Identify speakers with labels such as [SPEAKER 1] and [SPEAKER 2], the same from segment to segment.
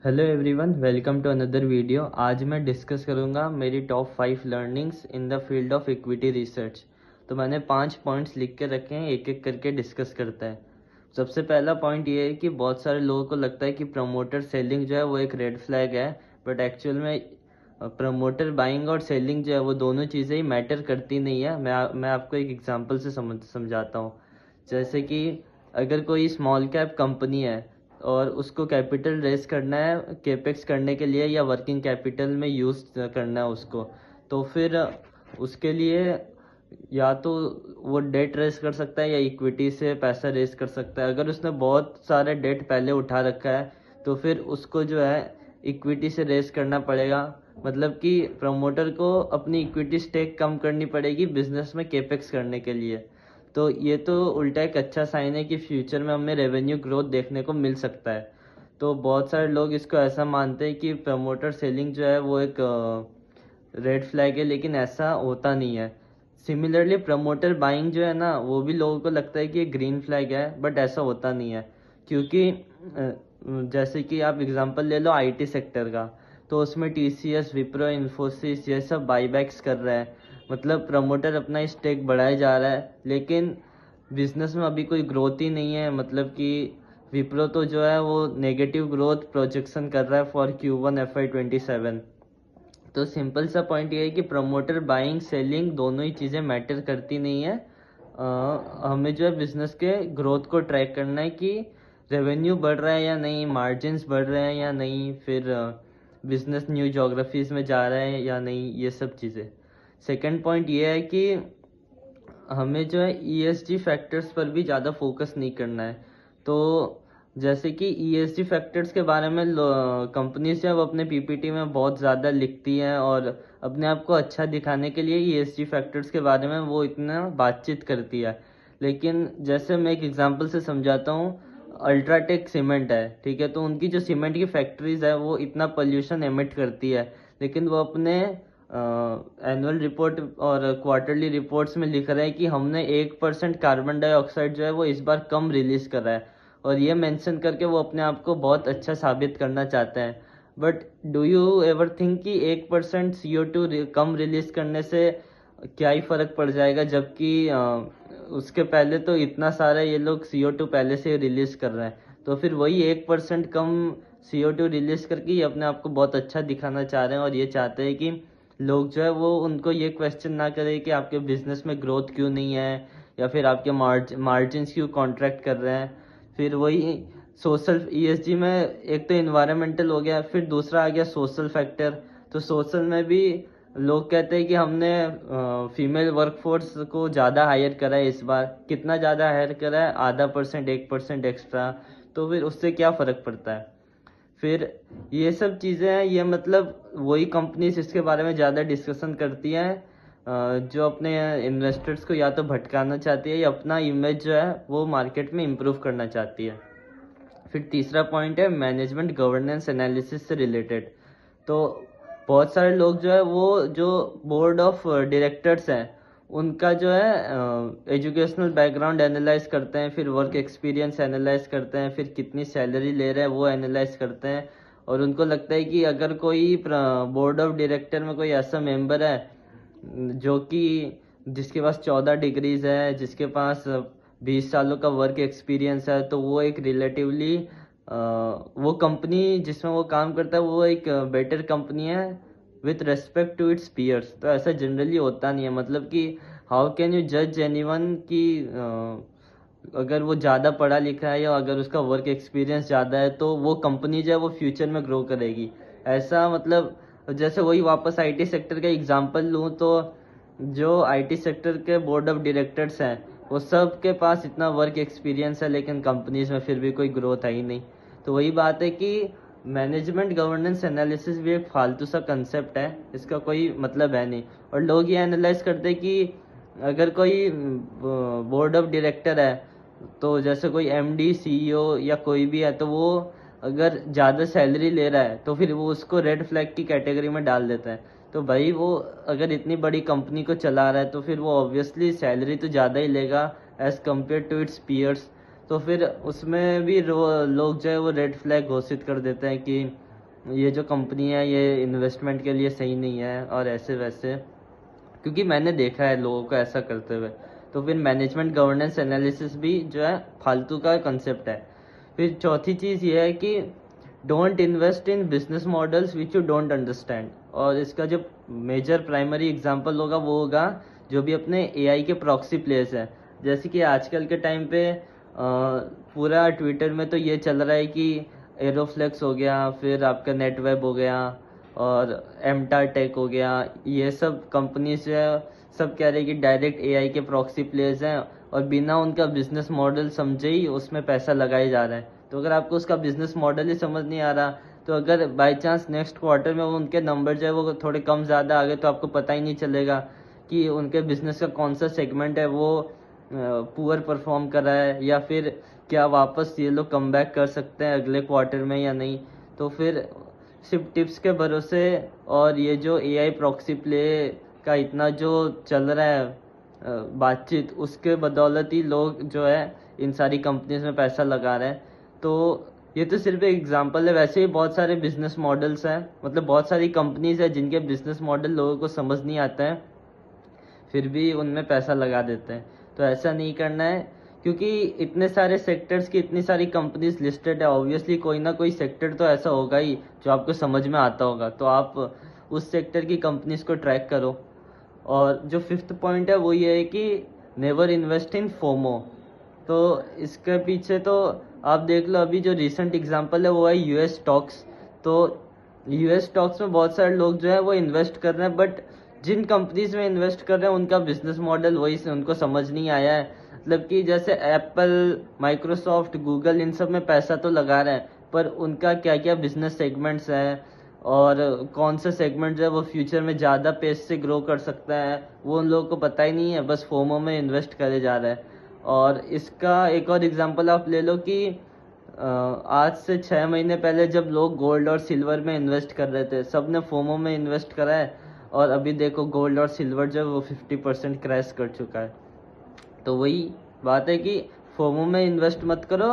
[SPEAKER 1] Hello everyone, welcome to another video. आज मैं discuss करूंगा मेरी top 5 learnings in the field of equity research. तो मैंने 5 पॉइंट्स लिख के रखे हैं, एक एक करके डिस्कस करते हैं। सबसे पहला पॉइंट ये है कि बहुत सारे लोगों को लगता है कि प्रमोटर सेलिंग जो है वो एक रेड फ्लैग है, बट एक्चुअल में प्रमोटर बाइंग और सेलिंग जो है वो दोनों चीज़ें ही मैटर करती नहीं है। मैं आपको एक एग्जांपल से समझाता हूँ। जैसे कि अगर कोई स्मॉल कैप कंपनी है और उसको कैपिटल रेस करना है केपेक्स करने के लिए या वर्किंग कैपिटल में यूज़ करना है उसको, तो फिर उसके लिए या तो वो डेट रेस कर सकता है या इक्विटी से पैसा रेस कर सकता है। अगर उसने बहुत सारे डेट पहले उठा रखा है तो फिर उसको जो है इक्विटी से रेस करना पड़ेगा। मतलब कि प्रमोटर को अपनी इक्विटी स्टेक कम करनी पड़ेगी बिजनेस में केपेक्स करने के लिए। तो ये तो उल्टा एक अच्छा साइन है कि फ्यूचर में हमें रेवेन्यू ग्रोथ देखने को मिल सकता है। तो बहुत सारे लोग इसको ऐसा मानते हैं कि प्रमोटर सेलिंग जो है वो एक रेड फ्लैग है, लेकिन ऐसा होता नहीं है। सिमिलरली प्रमोटर बाइंग जो है ना, वो भी लोगों को लगता है कि ग्रीन फ्लैग है, बट ऐसा होता नहीं है। क्योंकि जैसे कि आप एग्जांपल ले लो आईटी सेक्टर का, तो उसमें टीसीएस, विप्रो, इन्फोसिस ये सब बाईबैक्स कर रहा है। मतलब प्रमोटर अपना स्टेक बढ़ाए जा रहा है, लेकिन बिजनेस में अभी कोई ग्रोथ ही नहीं है। मतलब कि विप्रो तो जो है वो नेगेटिव ग्रोथ प्रोजेक्शन कर रहा है फॉर Q1 FY27। तो सिंपल सा पॉइंट ये है कि प्रमोटर बाइंग सेलिंग दोनों ही चीज़ें मैटर करती नहीं है। हमें जो है बिजनेस के ग्रोथ को ट्रैक करना है कि रेवेन्यू बढ़ रहा है या नहीं, मार्जिन्स बढ़ रहे हैं या नहीं, फिर बिजनेस न्यू जोग्राफीज में जा रहा है या नहीं, ये सब चीज़ें। सेकंड पॉइंट ये है कि हमें जो है ईएसजी फैक्टर्स पर भी ज़्यादा फोकस नहीं करना है। तो जैसे कि ईएसजी फैक्टर्स के बारे में कंपनीज जब अपने पीपीटी में बहुत ज़्यादा लिखती हैं और अपने आप को अच्छा दिखाने के लिए ईएसजी फैक्टर्स के बारे में वो इतना बातचीत करती है। लेकिन जैसे मैं एक एग्जांपल से समझाता हूँ, अल्ट्राटेक सीमेंट है, ठीक है, तो उनकी जो सीमेंट की फैक्ट्रीज है वो इतना पोल्यूशन एमिट करती है, लेकिन वो अपने एनुअल रिपोर्ट और क्वार्टरली रिपोर्ट्स में लिख रहे हैं कि हमने 1% कार्बन डाइऑक्साइड जो है वो इस बार कम रिलीज करा है, और ये मेंशन करके वो अपने आप को बहुत अच्छा साबित करना चाहते हैं। But do you ever think कि 1% CO2 कम रिलीज करने से क्या ही फर्क पड़ जाएगा, जबकि उसके पहले तो इतना सारा ये लोग CO2 पहले से रिलीज कर रहे हैं। तो फिर वही 1% कम CO2 रिलीज करके ये अपने आप को बहुत अच्छा दिखाना चाह रहे हैं, और ये चाहते हैं कि लोग जो है वो उनको ये क्वेश्चन ना करें कि आपके बिजनेस में ग्रोथ क्यों नहीं है, या फिर आपके मार्जिन्स क्यों कॉन्ट्रैक्ट कर रहे हैं। फिर वही सोशल ईएसजी में एक तो इन्वायरमेंटल हो गया, फिर दूसरा आ गया सोशल फैक्टर। तो सोशल में भी लोग कहते हैं कि हमने फीमेल वर्कफोर्स को ज़्यादा हायर करा है इस बार। कितना ज़्यादा हायर करा है? आधा परसेंट, 1% एक्स्ट्रा। तो फिर उससे क्या फ़र्क पड़ता है? फिर ये सब चीज़ें हैं, ये मतलब वही कंपनीज इसके बारे में ज़्यादा डिस्कशन करती हैं जो अपने इन्वेस्टर्स को या तो भटकाना चाहती है या अपना इमेज जो है वो मार्केट में इम्प्रूव करना चाहती है। फिर तीसरा पॉइंट है मैनेजमेंट गवर्नेंस एनालिसिस से रिलेटेड। तो बहुत सारे लोग जो है वो जो बोर्ड ऑफ डायरेक्टर्स हैं उनका जो है एजुकेशनल बैकग्राउंड एनालाइज करते हैं, फिर वर्क एक्सपीरियंस एनालाइज करते हैं, फिर कितनी सैलरी ले रहे हैं वो एनालाइज करते हैं। और उनको लगता है कि अगर कोई बोर्ड ऑफ डायरेक्टर में कोई ऐसा मेंबर है जो कि जिसके पास 14 डिग्रीज है, जिसके पास 20 सालों का वर्क एक्सपीरियंस है, तो वो एक रिलेटिवली वो कंपनी जिसमें वो काम करता है वो एक बेटर कंपनी है with respect to its peers. तो ऐसा जनरली होता नहीं है। मतलब कि हाउ कैन यू जज एनीवन कि अगर वो ज़्यादा पढ़ा लिखा है या अगर उसका वर्क एक्सपीरियंस ज़्यादा है तो वो कंपनी जो है वो फ्यूचर में ग्रो करेगी? ऐसा मतलब जैसे वही वापस आईटी सेक्टर का एग्जांपल लूँ, तो जो आईटी सेक्टर के बोर्ड ऑफ डायरेक्टर्स हैं वो सब के पास इतना वर्क एक्सपीरियंस है, लेकिन कंपनीज में फिर भी कोई ग्रोथ है ही नहीं। तो वही बात है कि मैनेजमेंट गवर्नेंस एनालिसिस भी एक फालतू सा कंसेप्ट है, इसका कोई मतलब है नहीं। और लोग ये एनालाइज करते हैं कि अगर कोई बोर्ड ऑफ डायरेक्टर है, तो जैसे कोई एमडी, सीईओ या कोई भी है, तो वो अगर ज़्यादा सैलरी ले रहा है तो फिर वो उसको रेड फ्लैग की कैटेगरी में डाल देता है। तो भाई वो अगर इतनी बड़ी कंपनी को चला रहा है तो फिर वो ऑब्वियसली सैलरी तो ज़्यादा ही लेगा as compared to its peers. तो फिर उसमें भी लोग जो है वो रेड फ्लैग घोषित कर देते हैं कि ये जो कंपनी है ये इन्वेस्टमेंट के लिए सही नहीं है और ऐसे वैसे, क्योंकि मैंने देखा है लोगों को ऐसा करते हुए। तो फिर मैनेजमेंट गवर्नेंस एनालिसिस भी जो है फालतू का कंसेप्ट है। फिर चौथी चीज़ ये है कि don't invest in business models which you don't understand. और इसका जो मेजर प्राइमरी एग्जांपल होगा वो होगा जो भी अपने एआई के प्रॉक्सी प्लेयर्स हैं। जैसे कि आजकल के टाइम पे पूरा ट्विटर में तो ये चल रहा है कि एरोफ्लेक्स हो गया, फिर आपका नेटवेब हो गया और एमटा टेक हो गया, ये सब कंपनीज जो है सब कह रहे हैं कि डायरेक्ट एआई के प्रॉक्सी प्लेयर्स हैं और बिना उनका बिजनेस मॉडल समझे ही उसमें पैसा लगाए जा रहा है। तो अगर आपको उसका बिजनेस मॉडल ही समझ नहीं आ रहा, तो अगर बाय चांस नेक्स्ट क्वार्टर में उनके नंबर जो है वो थोड़े कम ज़्यादा आ गए, तो आपको पता ही नहीं चलेगा कि उनके बिजनेस का कौन सा सेगमेंट है वो पुअर परफॉर्म कर रहा है, या फिर क्या वापस ये लोग कम बैक कर सकते हैं अगले क्वार्टर में या नहीं। तो फिर सिर्फ टिप्स के भरोसे और ये जो एआई प्रॉक्सी प्ले का इतना जो चल रहा है बातचीत, उसके बदौलत ही लोग जो है इन सारी कंपनीज में पैसा लगा रहे हैं। तो ये तो सिर्फ एक एग्जांपल है, वैसे ही बहुत सारे बिजनेस मॉडल्स हैं, मतलब बहुत सारी कंपनीज है जिनके बिजनेस मॉडल लोगों को समझ नहीं आता है, फिर भी उनमें पैसा लगा देते हैं। तो ऐसा नहीं करना है, क्योंकि इतने सारे सेक्टर्स की इतनी सारी कंपनीज लिस्टेड है, ऑब्वियसली कोई ना कोई सेक्टर तो ऐसा होगा ही जो आपको समझ में आता होगा, तो आप उस सेक्टर की कंपनीज को ट्रैक करो। और जो फिफ्थ पॉइंट है वो ये है कि नेवर इन्वेस्ट इन फोमो। तो इसके पीछे तो आप देख लो, अभी जो रिसेंट एग्जांपल है वो है यूएस स्टॉक्स। तो यूएस स्टॉक्स में बहुत सारे लोग जो है वो इन्वेस्ट कर रहे हैं, बट जिन कंपनीज में इन्वेस्ट कर रहे हैं उनका बिजनेस मॉडल वही से उनको समझ नहीं आया है। मतलब कि जैसे एप्पल, माइक्रोसॉफ्ट, गूगल, इन सब में पैसा तो लगा रहे हैं, पर उनका क्या क्या बिजनेस सेगमेंट्स हैं और कौन सा सेगमेंट जो है वो फ्यूचर में ज़्यादा पेस से ग्रो कर सकता है वो उन लोगों को पता ही नहीं है, बस फोमो में इन्वेस्ट करे जा रहा है। और इसका एक और एग्जांपल आप ले लो कि आज से 6 महीने पहले जब लोग गोल्ड और सिल्वर में इन्वेस्ट कर रहे थे, सब ने फोमो में इन्वेस्ट करा है, और अभी देखो गोल्ड और सिल्वर जो है वो 50% क्रैश कर चुका है। तो वही बात है कि फोमो में इन्वेस्ट मत करो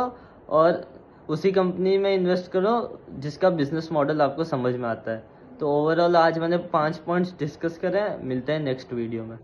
[SPEAKER 1] और उसी कंपनी में इन्वेस्ट करो जिसका बिजनेस मॉडल आपको समझ में आता है। तो ओवरऑल आज मैंने 5 पॉइंट्स डिस्कस करे हैं, मिलते हैं नेक्स्ट वीडियो में।